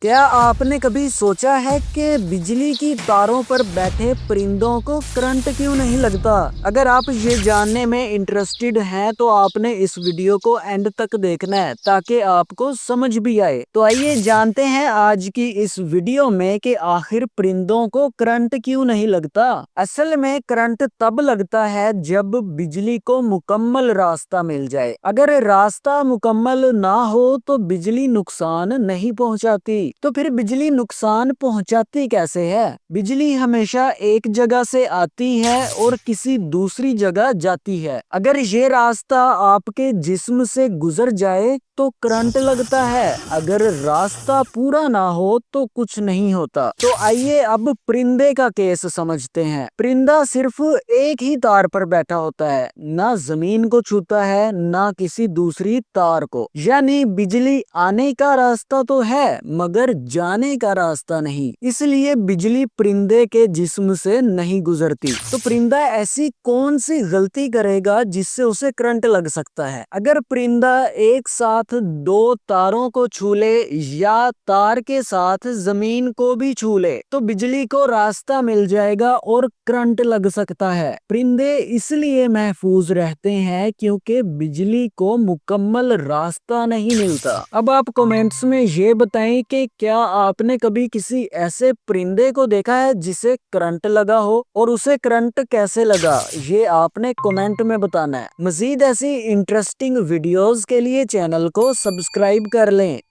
کیا آپ نے کبھی سوچا ہے کہ بجلی کی تاروں پر بیٹھے پرندوں کو کرنٹ کیوں نہیں لگتا؟ اگر آپ یہ جاننے میں انٹرسٹڈ ہیں تو آپ نے اس ویڈیو کو اینڈ تک دیکھنا ہے تاکہ آپ کو سمجھ بھی آئے۔ تو آئیے جانتے ہیں آج کی اس ویڈیو میں کہ آخر پرندوں کو کرنٹ کیوں نہیں لگتا۔ اصل میں کرنٹ تب لگتا ہے جب بجلی کو مکمل راستہ مل جائے۔ اگر راستہ مکمل نہ ہو تو بجلی نقصان نہیں پہنچاتی۔ تو پھر بجلی نقصان پہنچاتی کیسے ہے؟ بجلی ہمیشہ ایک جگہ سے آتی ہے اور کسی دوسری جگہ جاتی ہے۔ اگر یہ راستہ آپ کے جسم سے گزر جائے تو کرنٹ لگتا ہے، اگر راستہ پورا نہ ہو تو کچھ نہیں ہوتا۔ تو آئیے اب پرندے کا کیس سمجھتے ہیں۔ پرندہ صرف ایک ہی تار پر بیٹھا ہوتا ہے، نہ زمین کو چھوتا ہے نہ کسی دوسری تار کو، یعنی بجلی آنے کا راستہ تو ہے مگر جانے کا راستہ نہیں، اس لیے بجلی پرندے کے جسم سے نہیں گزرتی۔ تو پرندہ ایسی کون سی غلطی کرے گا جس سے اسے کرنٹ لگ سکتا ہے؟ اگر پرندہ ایک ساتھ دو تاروں کو چھو لے یا تار کے ساتھ زمین کو بھی چھو لے تو بجلی کو راستہ مل جائے گا اور کرنٹ لگ سکتا ہے۔ پرندے اس لیے محفوظ رہتے ہیں کیونکہ بجلی کو مکمل راستہ نہیں ملتا۔ اب آپ کومنٹس میں یہ بتائیں کہ کیا آپ نے کبھی کسی ایسے پرندے کو دیکھا ہے جسے کرنٹ لگا ہو، اور اسے کرنٹ کیسے لگا؟ یہ آپ نے کومنٹ میں بتانا ہے۔ مزید ایسی انٹرسٹنگ ویڈیوز کے لیے چینل کو سبسکرائب کر لیں۔